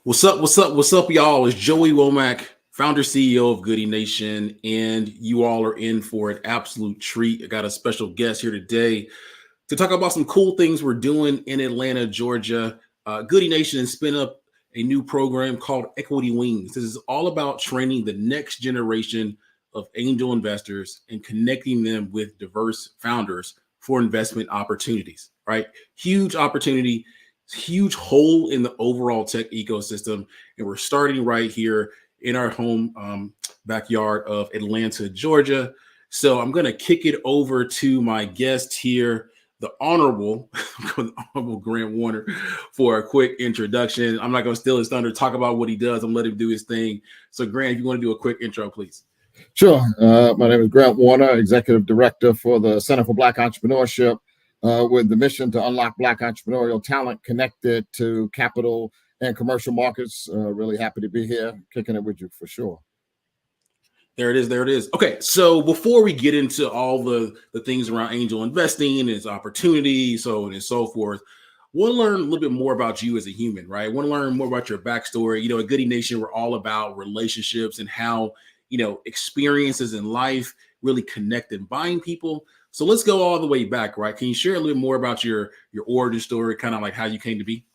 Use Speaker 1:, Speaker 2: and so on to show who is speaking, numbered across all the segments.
Speaker 1: What's up? What's up? What's up, y'all? It's Joey Womack, founder CEO of Goodie Nation, and you all are in for an absolute treat. I got a special guest here today to talk about some cool things we're doing in Atlanta, Georgia. Goodie Nation has spin up a new program called Equity Wings. This is all about training the next generation of angel investors and connecting them with diverse founders for investment opportunities, right? Huge opportunity, huge hole in the overall tech ecosystem. And we're starting right here in our home backyard of Atlanta, Georgia. So I'm going to kick it over to my guest here, the Honorable, Honorable Grant Warner, for a quick introduction. I'm not going to steal his thunder, talk about what he does. I'm letting him do his thing. So, Grant, if you want to do a quick intro, please.
Speaker 2: Sure. My name is Grant Warner, Executive Director for the Center for Black Entrepreneurship, with the mission to unlock Black entrepreneurial talent connected to capital and commercial markets. Really happy to be here, kicking it with you for sure.
Speaker 1: There it is. There it is. Okay, so before we get into all the things around angel investing and its opportunities, so on and so forth, want to learn a little bit more about you as a human, right? Want to learn more about your backstory. At Goodie Nation, we're all about relationships and how experiences in life really connect and bind people. So let's go all the way back, right? Can you share a little bit more about your origin story, kind of like how you came to be?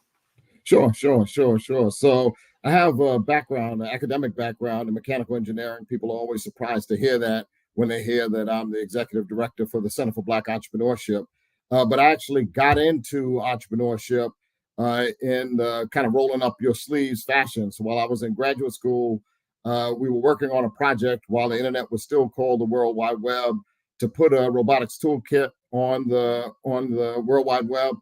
Speaker 2: Sure. So I have a background, an academic background in mechanical engineering. People are always surprised to hear that when they hear that I'm the executive director for the Center for Black Entrepreneurship. But I actually got into entrepreneurship in kind of rolling up your sleeves fashion. So while I was in graduate school, we were working on a project while the internet was still called the World Wide Web to put a robotics toolkit on the World Wide Web.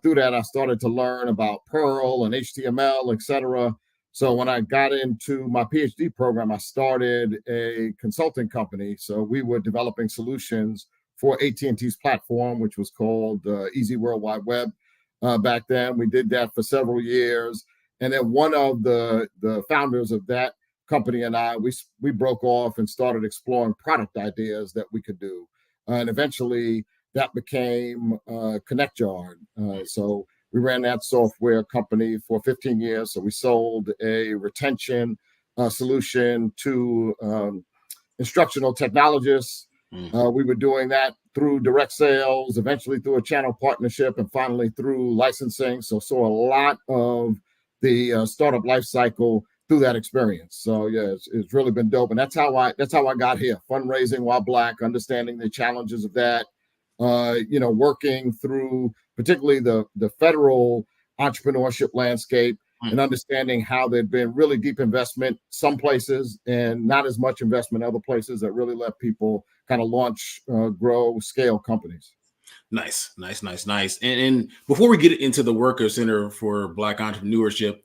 Speaker 2: Through that, I started to learn about Perl and HTML, etc. So when I got into my PhD program, I started a consulting company. So we were developing solutions for AT&T's platform, which was called Easy World Wide Web. Back then, we did that for several years. And then one of the founders of that company and I, we broke off and started exploring product ideas that we could do. And eventually, that became ConnectYard. So we ran that software company for 15 years. So we sold a retention solution to instructional technologists. We were doing that through direct sales, eventually through a channel partnership, and finally through licensing. So saw a lot of the startup life cycle through that experience. So yeah, it's really been dope. And that's how I got here. Fundraising while Black, understanding the challenges of that. Working through particularly the federal entrepreneurship landscape and understanding how there'd been really deep investment some places and not as much investment other places that really let people kind of launch, grow, scale companies.
Speaker 1: Nice. And before we get into the Worker Center for Black Entrepreneurship,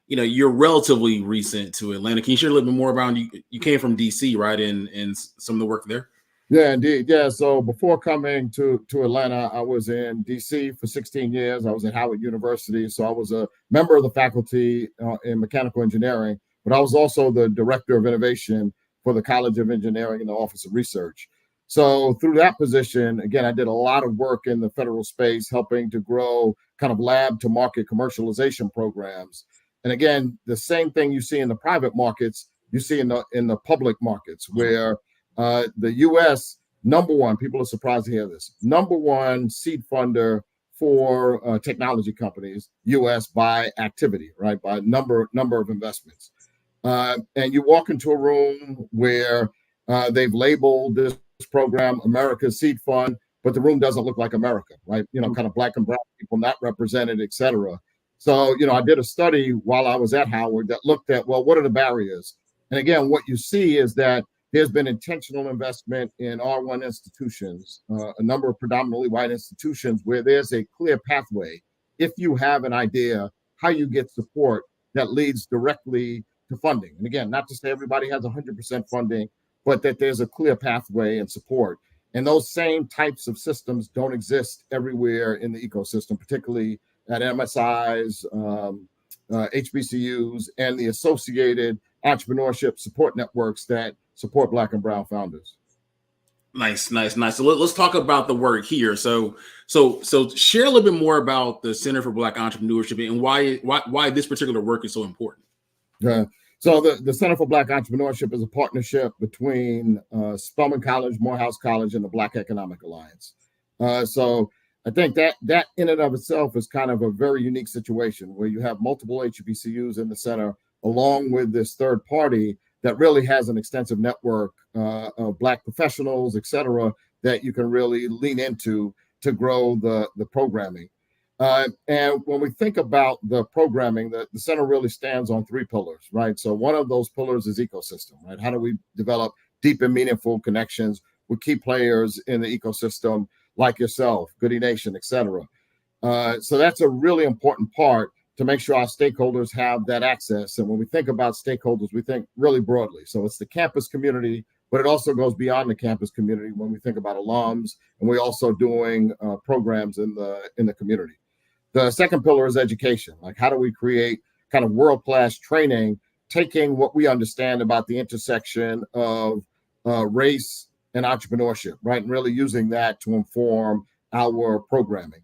Speaker 1: you're relatively recent to Atlanta. Can you share a little bit more about you? You came from DC, right? And some of the work there?
Speaker 2: Yeah, indeed. Yeah. So before coming to Atlanta, I was in DC for 16 years. I was at Howard University. So I was a member of the faculty in mechanical engineering, but I was also the director of innovation for the College of Engineering and the Office of Research. So through that position, again, I did a lot of work in the federal space, helping to grow kind of lab to market commercialization programs. And again, the same thing you see in the private markets, you see in the public markets where the U.S. number one, people are surprised to hear this, number one seed funder for technology companies, U.S. by activity, right, by number of investments. And you walk into a room where they've labeled this program America's Seed Fund, but the room doesn't look like America, right? Kind of Black and brown people not represented, et cetera. So, I did a study while I was at Howard that looked at, well, what are the barriers? And again, what you see is that there's been intentional investment in R1 institutions, a number of predominantly white institutions where there's a clear pathway. If you have an idea, how you get support that leads directly to funding. And again, not to say everybody has 100% funding, but that there's a clear pathway and support. And those same types of systems don't exist everywhere in the ecosystem, particularly at MSIs, HBCUs, and the associated entrepreneurship support networks that support Black and brown founders.
Speaker 1: Nice, nice, nice. So let's talk about the work here. So share a little bit more about the Center for Black Entrepreneurship and why this particular work is so important.
Speaker 2: Uh, so the Center for Black Entrepreneurship is a partnership between Spelman College, Morehouse College, and the Black Economic Alliance. So I think that in and of itself is kind of a very unique situation where you have multiple HBCUs in the center, along with this third party that really has an extensive network of Black professionals, et cetera, that you can really lean into to grow the programming. And when we think about the programming, the center really stands on three pillars, right? So one of those pillars is ecosystem, right? How do we develop deep and meaningful connections with key players in the ecosystem like yourself, Goodie Nation, et cetera? So that's a really important part to make sure our stakeholders have that access. And when we think about stakeholders, we think really broadly. So it's the campus community, but it also goes beyond the campus community when we think about alums, and we're also doing programs in the community. The second pillar is education. Like, how do we create kind of world-class training, taking what we understand about the intersection of race and entrepreneurship, right? And really using that to inform our programming.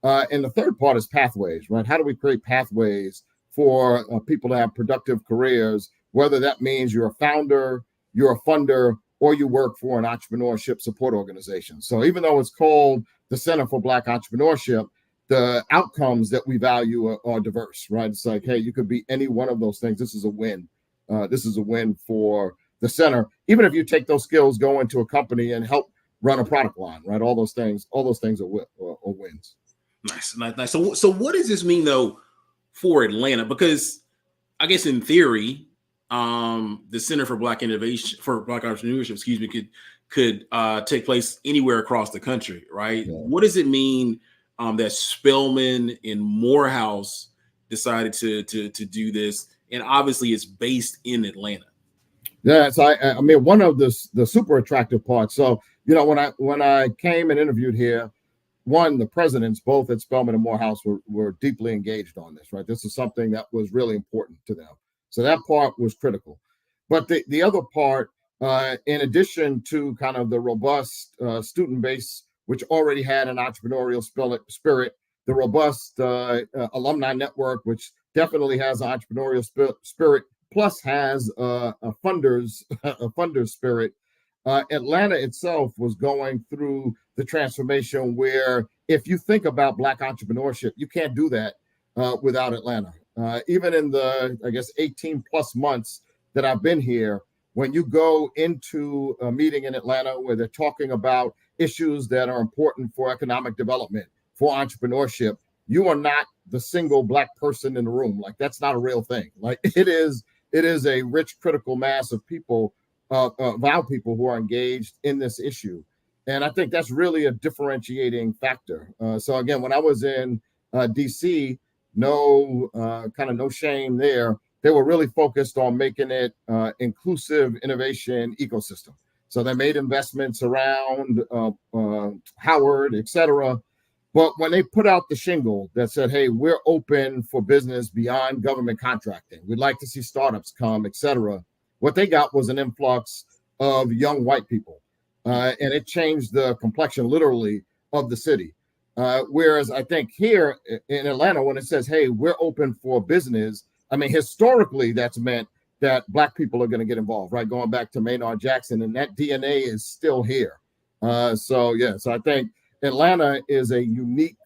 Speaker 2: And the third part is pathways, right? How do we create pathways for people to have productive careers, whether that means you're a founder, you're a funder, or you work for an entrepreneurship support organization. So even though it's called the Center for Black Entrepreneurship, the outcomes that we value are diverse, right? It's like, hey, you could be any one of those things. This is a win. This is a win for the center. Even if you take those skills, go into a company and help run a product line, right? All those things are wins.
Speaker 1: Nice, nice, nice. So what does this mean though for Atlanta? Because I guess in theory, the Center for Black Entrepreneurship, excuse me, could take place anywhere across the country, right? Yeah. What does it mean that Spelman and Morehouse decided to do this, and obviously it's based in Atlanta?
Speaker 2: Yeah, so I mean, one of the super attractive parts. So when I came and interviewed here, the presidents both at Spelman and Morehouse were deeply engaged on this. Right, this is something that was really important to them. So that part was critical. But the other part, in addition to kind of the robust student base, which already had an entrepreneurial spirit, the robust alumni network, which definitely has an entrepreneurial spirit, plus has a funder's spirit. Atlanta itself was going through the transformation where, if you think about Black entrepreneurship, you can't do that without Atlanta. Even in the, I guess, 18 plus months that I've been here, when you go into a meeting in Atlanta where they're talking about issues that are important for economic development, for entrepreneurship, you are not the single Black person in the room. Like, that's not a real thing. Like, it is a rich critical mass of people, of our people who are engaged in this issue. And I think that's really a differentiating factor. So again, when I was in DC, no shame there. They were really focused on making it inclusive innovation ecosystem. So they made investments around Howard, et cetera. But when they put out the shingle that said, hey, we're open for business beyond government contracting, we'd like to see startups come, et cetera, what they got was an influx of young white people. And it changed the complexion, literally, of the city. Whereas I think here in Atlanta, when it says, hey, we're open for business, I mean, historically, that's meant that Black people are going to get involved, right? Going back to Maynard Jackson, and that DNA is still here. So I think Atlanta is a unique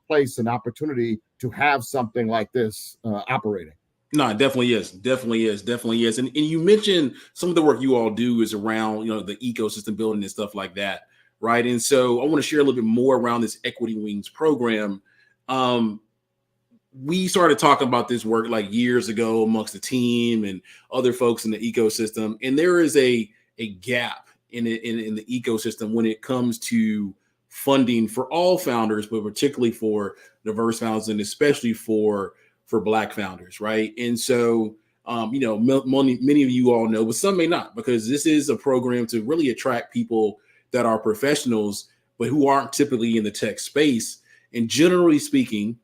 Speaker 2: place and opportunity to have something like this operating.
Speaker 1: No, it definitely is. Definitely is. And you mentioned some of the work you all do is around, the ecosystem building and stuff like that, right? And so I want to share a little bit more around this Equity Wings program. We started talking about this work like years ago amongst the team and other folks in the ecosystem. And there is a gap in the ecosystem when it comes to funding for all founders, but particularly for diverse founders and especially for Black founders, right? And so, many of you all know, but some may not, because this is a program to really attract people that are professionals, but who aren't typically in the tech space. And generally speaking,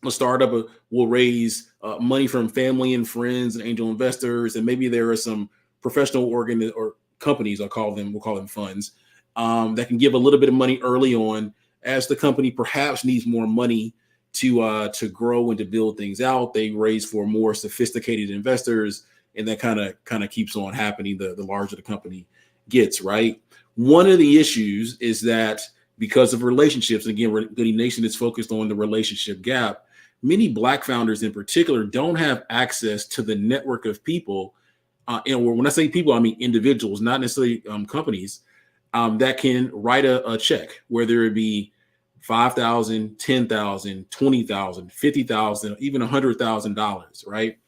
Speaker 1: a startup will raise money from family and friends and angel investors, and maybe there are some professional or companies. We'll call them funds that can give a little bit of money early on as the company perhaps needs more money to grow and to build things out. They raise for more sophisticated investors, and that kind of keeps on happening the larger the company gets, right? One of the issues is that because of relationships, and again, Goodie Nation is focused on the relationship gap. Many Black founders in particular don't have access to the network of people, and when I say people, I mean individuals, not necessarily companies, that can write a check, whether it be $5,000, $10,000, $20,000, $50,000, even $100,000, right?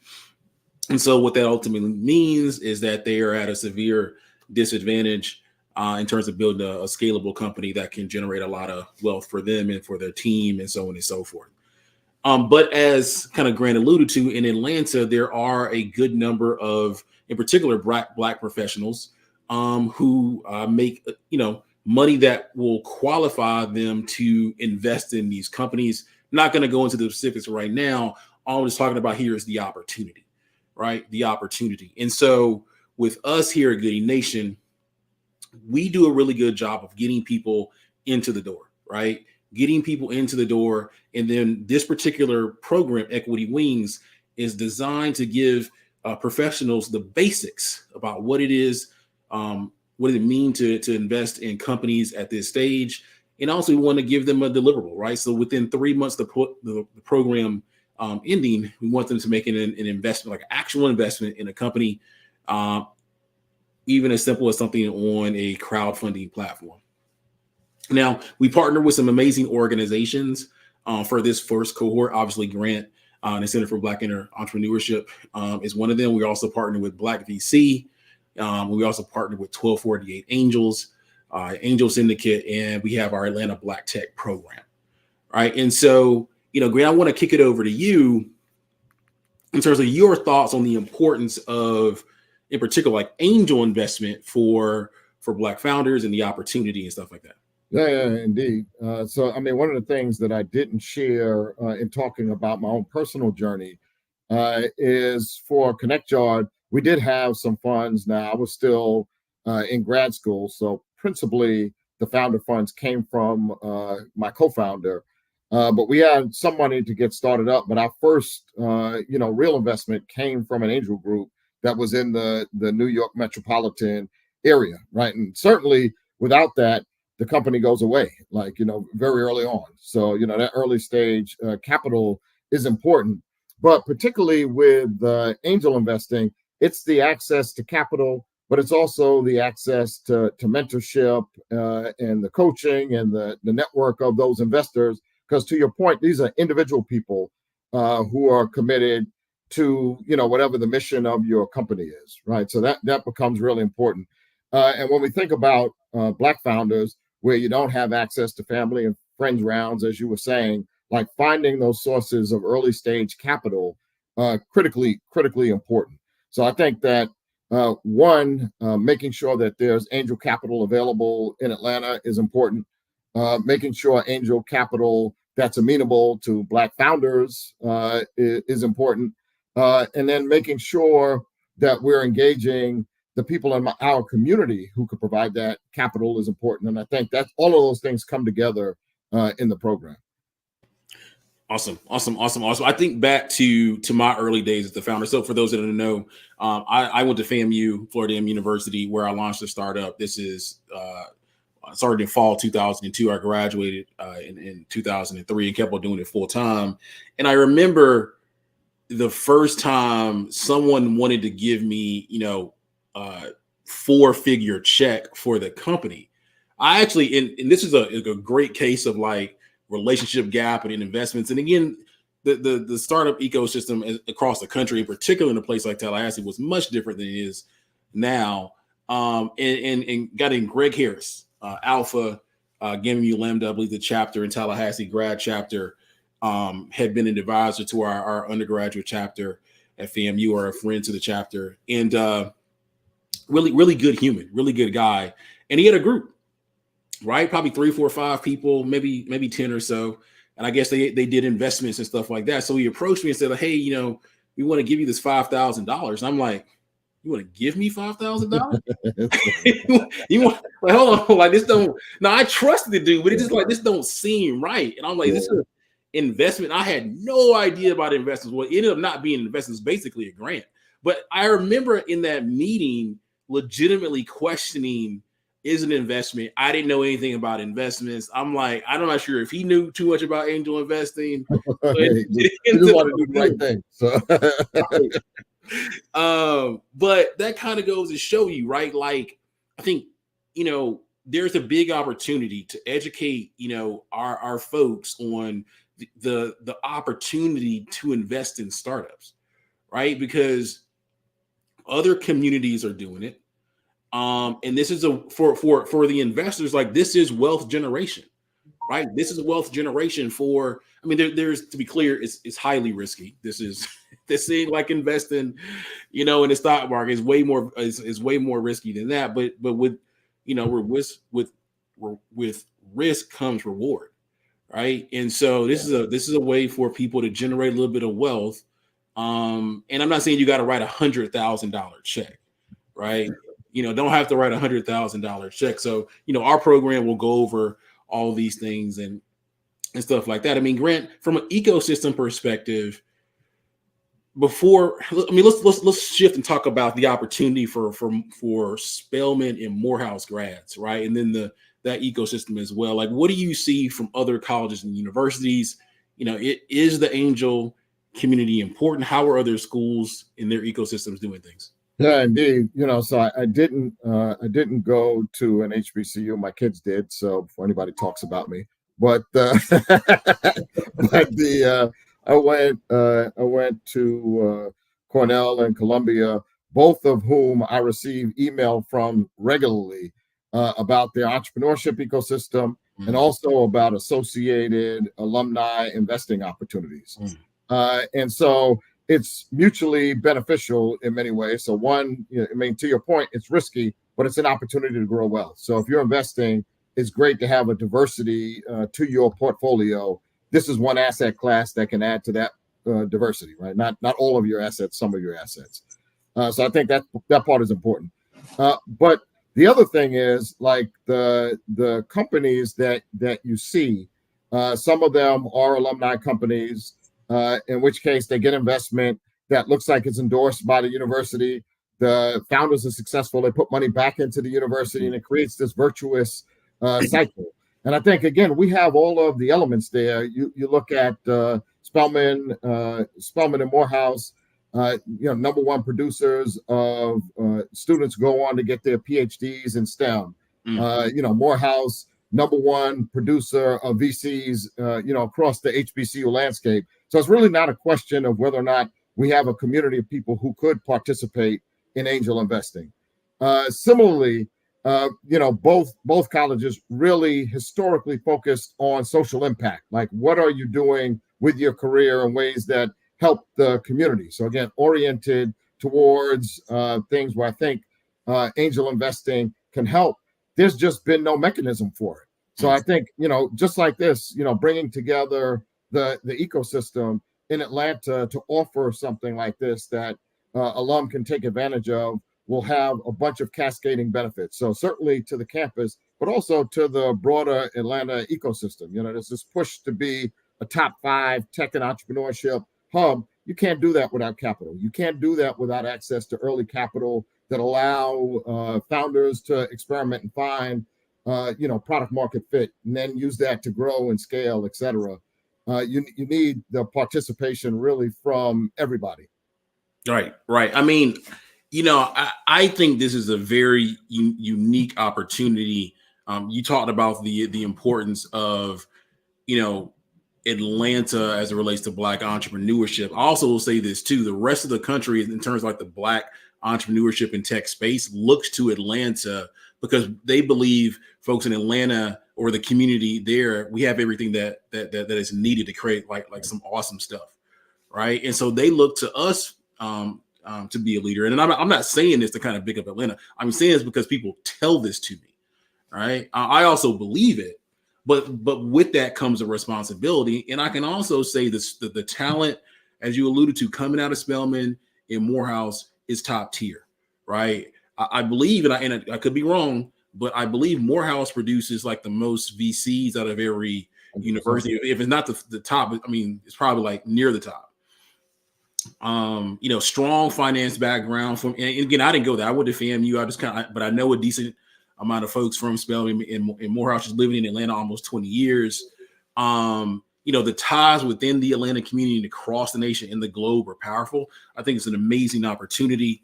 Speaker 1: And so what that ultimately means is that they are at a severe disadvantage in terms of building a scalable company that can generate a lot of wealth for them and for their team and so on and so forth. But as kind of Grant alluded to, in Atlanta, there are a good number of, in particular, Black professionals who make, money that will qualify them to invest in these companies. Not going to go into the specifics right now. All I'm just talking about here is the opportunity, right? The opportunity. And so with us here at Goodie Nation, we do a really good job of getting people into the door, right? Getting people into the door. And then this particular program, Equity Wings, is designed to give professionals the basics about what it is, what does it mean to invest in companies at this stage. And also we want to give them a deliverable, right? So within 3 months, the program ending, we want them to make an investment, like actual investment in a company, even as simple as something on a crowdfunding platform. Now, we partner with some amazing organizations for this first cohort. Obviously, Grant, the Center for Black Entrepreneurship is one of them. We also partner with Black VC. We also partner with 1248 Angels, Angel Syndicate, and we have our Atlanta Black Tech program, right? And so, Grant, I want to kick it over to you in terms of your thoughts on the importance of, in particular, like angel investment for Black founders and the opportunity and stuff like that.
Speaker 2: Yeah, indeed. So, I mean, one of the things that I didn't share in talking about my own personal journey is for Connect Yard. We did have some funds. Now, I was still in grad school, so principally the founder funds came from my co-founder, but we had some money to get started up. But our first, real investment came from an angel group that was in the New York metropolitan area, right? And certainly without that, the company goes away, very early on. So, that early stage capital is important. But particularly with angel investing, it's the access to capital, but it's also the access to mentorship and the coaching and the network of those investors. Because to your point, these are individual people who are committed to, whatever the mission of your company is, right? So that becomes really important. And when we think about Black founders, where you don't have access to family and friends rounds, as you were saying, like finding those sources of early stage capital, critically important. So I think that making sure that there's angel capital available in Atlanta is important. Making sure angel capital that's amenable to Black founders is important. And then making sure that we're engaging the people in our community who could provide that capital is important. And I think that all of those things come together in the program.
Speaker 1: Awesome. I think back to my early days as the founder. So for those that don't know, I went to FAMU, Florida A&M University, where I launched the startup. This is started in fall 2002. I graduated in 2003 and kept on doing it full time. And I remember the first time someone wanted to give me, four-figure check for the company. I actually, and this is a great case of like relationship gap and in investments. And again, the startup ecosystem across the country, in particular in a place like Tallahassee, was much different than it is now. And got in Greg Harris, Alpha, Gamma Lambda, I believe the chapter in Tallahassee, grad chapter, had been an advisor to our undergraduate chapter at FAMU, or a friend to the chapter, and really good human, really good guy. And he had a group, right? Probably 3, 4, 5 people, maybe 10 or so. And I guess they did investments and stuff like that. So he approached me and said, hey, we want to give you this $5,000. And I'm like, you want to give me $5,000? You want, like, hold on, like this don't. No, I trusted the dude, but it just like this don't seem right. And I'm like, this is an investment. I had no idea about investments. What ended up not being investments, basically a grant. But I remember in that meeting legitimately questioning, is an investment. I didn't know anything about investments. I'm like, I'm not sure if he knew too much about angel investing. But
Speaker 2: He just wanted to do the right thing.
Speaker 1: So but that kind of goes to show you, right? Like, I think, there's a big opportunity to educate, our folks on the opportunity to invest in startups, right? Because other communities are doing it. And this is for the investors, like this is wealth generation, right? This is wealth generation for, I mean, there's, to be clear, it's highly risky. This ain't like investing, in the stock market is way more risky than that. But with, with risk comes reward, right? And so this is a way for people to generate a little bit of wealth. And I'm not saying you got to write $100,000 check, right? Don't have to write $100,000 check. So, our program will go over all these things and stuff like that. I mean, Grant, from an ecosystem perspective, let's shift and talk about the opportunity for Spelman and Morehouse grads, right? And then that ecosystem as well. Like, what do you see from other colleges and universities? Is the angel community important? How are other schools in their ecosystems doing things?
Speaker 2: Yeah, indeed. So I didn't go to an HBCU. My kids did. So before anybody talks about me, but I went to Cornell and Columbia, both of whom I receive email from regularly about their entrepreneurship ecosystem and also about associated alumni investing opportunities. And so it's mutually beneficial in many ways. So one, to your point, it's risky, but it's an opportunity to grow wealth. So if you're investing, it's great to have a diversity to your portfolio. This is one asset class that can add to that diversity, right? Not all of your assets, some of your assets. So I think that part is important. But the other thing is, like, the companies that you see, some of them are alumni companies, in which case they get investment that looks like it's endorsed by the university. The founders are successful. They put money back into the university, and it creates this virtuous cycle. And I think, again, we have all of the elements there. You look at Spelman and Morehouse, number one producers of students go on to get their PhDs in STEM. Morehouse, number one producer of VCs, across the HBCU landscape. So it's really not a question of whether or not we have a community of people who could participate in angel investing. Similarly, both colleges really historically focused on social impact. Like, what are you doing with your career in ways that help the community? So again, oriented towards things where I think angel investing can help. There's just been no mechanism for it. So I think, just like this, bringing together the ecosystem in Atlanta to offer something like this that alum can take advantage of will have a bunch of cascading benefits. So certainly to the campus, but also to the broader Atlanta ecosystem. There's this push to be a top 5 tech and entrepreneurship hub. You can't do that without capital. You can't do that without access to early capital that allow founders to experiment and find, product market fit, and then use that to grow and scale, et cetera. You need the participation really from everybody.
Speaker 1: Right. I mean, I think this is a very unique opportunity. You talked about the importance of, Atlanta as it relates to Black entrepreneurship. I also will say this too: the rest of the country, in terms of like the Black entrepreneurship and tech space, looks to Atlanta because they believe folks in Atlanta or the community there, we have everything that is needed to create like some awesome stuff, right? And so they look to us to be a leader. And I'm not saying this to kind of big up Atlanta. I'm saying this because people tell this to me, right? I also believe it, but with that comes a responsibility. And I can also say this: the talent, as you alluded to, coming out of Spelman and Morehouse is top tier, right? I believe, and I could be wrong, but I believe Morehouse produces like the most VCs out of every
Speaker 2: 100%.
Speaker 1: university. If it's not the top, I mean, it's probably like near the top. Strong finance background from, and again, I didn't go there. I went to FAMU. I just but I know a decent amount of folks from Spelman and Morehouse, just living in Atlanta almost 20 years. The ties within the Atlanta community and across the nation and the globe are powerful. I think it's an amazing opportunity.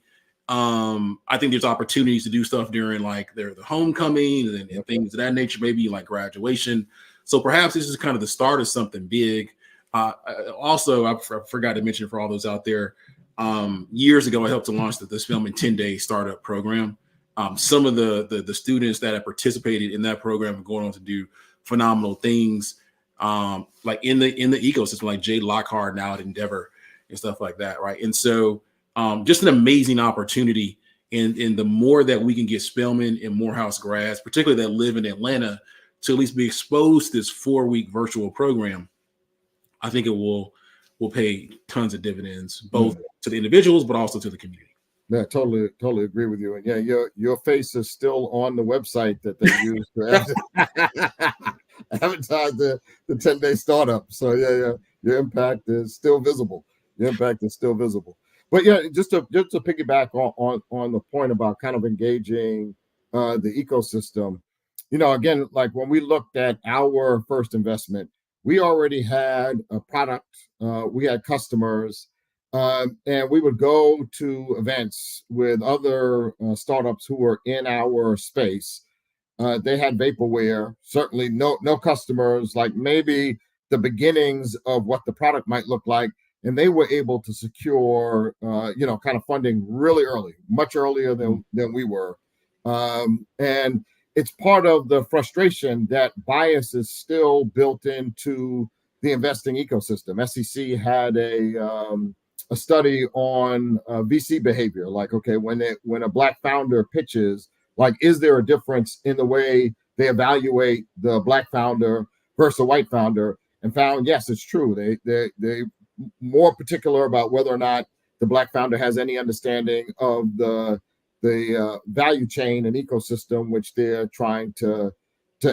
Speaker 1: I think there's opportunities to do stuff during like the homecoming and things of that nature, maybe like graduation. So perhaps this is kind of the start of something big. Also, I forgot to mention for all those out there, years ago, I helped to launch the Spelman 10-day startup program. Some of the students that have participated in that program are going on to do phenomenal things, like in the ecosystem, like Jay Lockhart now at Endeavor and stuff like that, right? And so just an amazing opportunity. And the more that we can get Spelman and Morehouse grads, particularly that live in Atlanta, to at least be exposed to this 4-week virtual program, I think it will pay tons of dividends, both to the individuals, but also to the community.
Speaker 2: Yeah, totally agree with you. And yeah, your face is still on the website that they use to advertise the 10-day startup. So yeah, your impact is still visible. But yeah, just to piggyback on the point about kind of engaging the ecosystem, again, like when we looked at our first investment, we already had a product, we had customers, and we would go to events with other startups who were in our space. They had vaporware, certainly no customers, like maybe the beginnings of what the product might look like. And they were able to secure, kind of funding really early, much earlier than we were. And it's part of the frustration that bias is still built into the investing ecosystem. SEC had a study on VC behavior, like, okay, when a Black founder pitches, like, is there a difference in the way they evaluate the Black founder versus a white founder? And found, yes, it's true. They more particular about whether or not the Black founder has any understanding of the value chain and ecosystem which they're trying to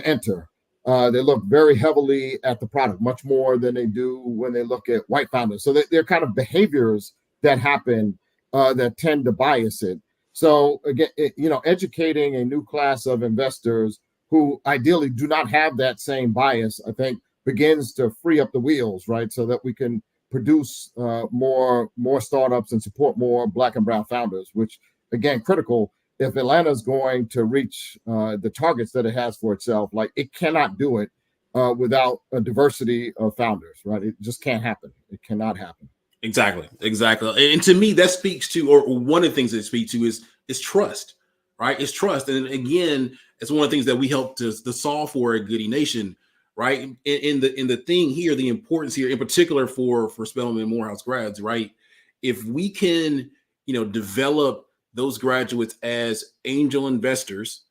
Speaker 2: enter. They look very heavily at the product, much more than they do when they look at white founders. So they're kind of behaviors that happen that tend to bias it. So again, educating a new class of investors who ideally do not have that same bias, I think, begins to free up the wheels, right? So that we can produce more startups and support more Black and brown founders, which, again, critical. If Atlanta's going to reach the targets that it has for itself, like, it cannot do it without a diversity of founders, right? It just can't happen. It cannot happen.
Speaker 1: Exactly. And to me, that speaks to, or one of the things that it speaks to is trust, right? It's trust. And again, it's one of the things that we help to solve for at Goodie Nation, right? In the thing here, the importance here, in particular for Spelman and Morehouse grads, right? If we can, develop those graduates as angel investors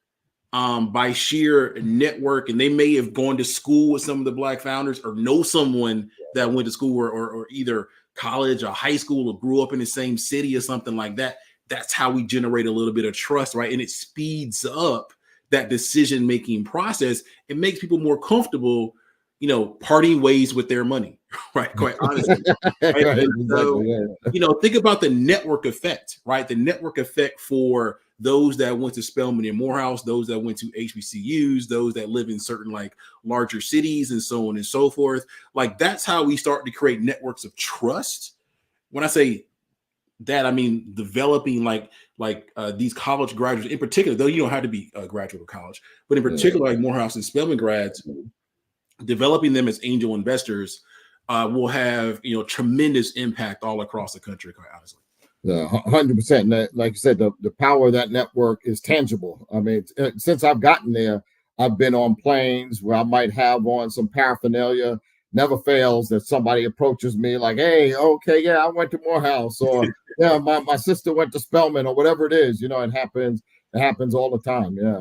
Speaker 1: by sheer network, and they may have gone to school with some of the Black founders or know someone that went to school or either college or high school or grew up in the same city or something like that. That's how we generate a little bit of trust, right? And it speeds up that decision-making process. It makes people more comfortable, parting ways with their money, right? Quite honestly. Right?
Speaker 2: Right,
Speaker 1: So,
Speaker 2: exactly,
Speaker 1: think about the network effect, right? The network effect for those that went to Spelman and Morehouse, those that went to HBCUs, those that live in certain like larger cities and so on and so forth. Like, that's how we start to create networks of trust. When I say that, I mean developing like these college graduates in particular, though you don't have to be a graduate of college, but in particular, like Morehouse and Spelman grads, developing them as angel investors will have tremendous impact all across the country, quite honestly.
Speaker 2: 100%. Like you said, the power of that network is tangible. I mean, since I've gotten there, I've been on planes where I might have on some paraphernalia. Never fails that somebody approaches me like, "Hey, okay, yeah, I went to Morehouse," or "Yeah, my sister went to Spelman," or whatever it is. It happens. It happens all the time. Yeah.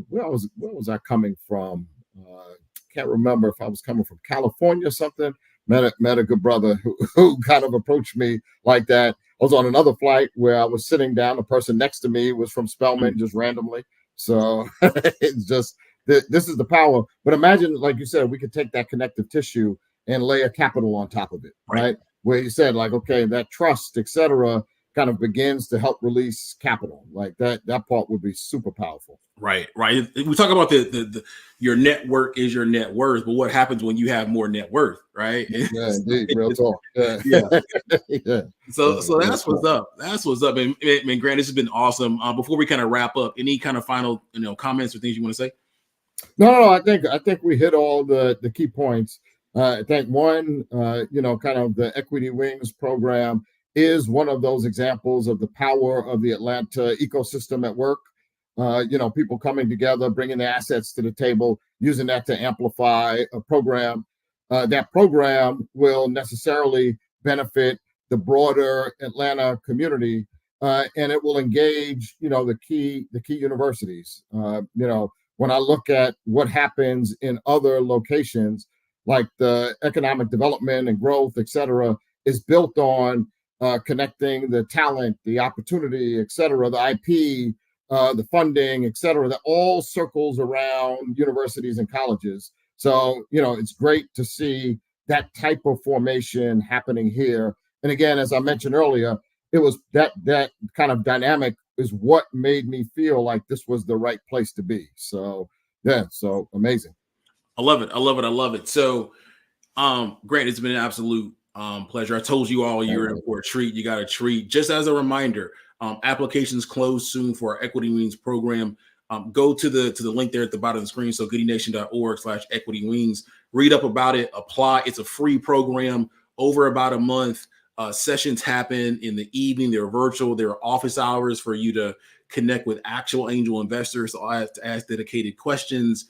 Speaker 2: Where was I coming from? Can't remember if I was coming from California or something. met a good brother who kind of approached me like that. I was on another flight where I was sitting down. The person next to me was from Spelman, just randomly. So it's just this is the power. But imagine, like you said, we could take that connective tissue and lay a capital on top of it, right? Where you said, like, okay, that trust, etc., kind of begins to help release capital. Like that part would be super powerful.
Speaker 1: Right. We talk about the your network is your net worth, but what happens when you have more net worth, right?
Speaker 2: Yeah, indeed, real talk. Yeah.
Speaker 1: Yeah. So that's what's up. That's what's up. And Grant, this has been awesome. Before we kind of wrap up, any kind of final comments or things you want to say?
Speaker 2: No, I think we hit all the key points. I think one, kind of the Equity Wings program is one of those examples of the power of the Atlanta ecosystem at work. People coming together, bringing their assets to the table, using that to amplify a program. That program will necessarily benefit the broader Atlanta community, and it will engage, the key universities. When I look at what happens in other locations, like the economic development and growth, et cetera, is built on connecting the talent, the opportunity, et cetera, the IP, the funding, et cetera, that all circles around universities and colleges. So, it's great to see that type of formation happening here. And again, as I mentioned earlier, it was that kind of dynamic is what made me feel like this was the right place to be. So, yeah, so amazing.
Speaker 1: I love it. So, Grant, it's been an absolute pleasure. I told you all you're in for a treat. You got a treat. Just as a reminder, applications close soon for our Equity Wings program. Go to the link there at the bottom of the screen. So goodienation.org/Equity Wings. Read up about it. Apply. It's a free program over about a month. Sessions happen in the evening. They're virtual. There are office hours for you to connect with actual angel investors. So I have to ask dedicated questions.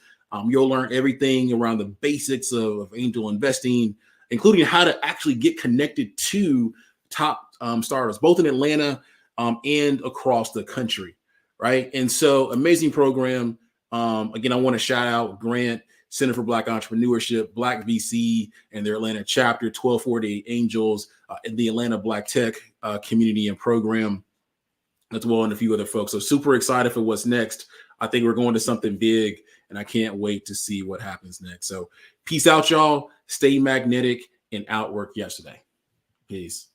Speaker 1: You'll learn everything around the basics of angel investing, including how to actually get connected to top startups, both in Atlanta and across the country, right? And so amazing program. Again, I want to shout out Grant, Center for Black Entrepreneurship, Black VC, and their Atlanta chapter, 1248 Angels, and the Atlanta Black Tech community and program, as well, and a few other folks. So super excited for what's next. I think we're going to something big, and I can't wait to see what happens next. So peace out, y'all. Stay magnetic and outwork yesterday. Peace.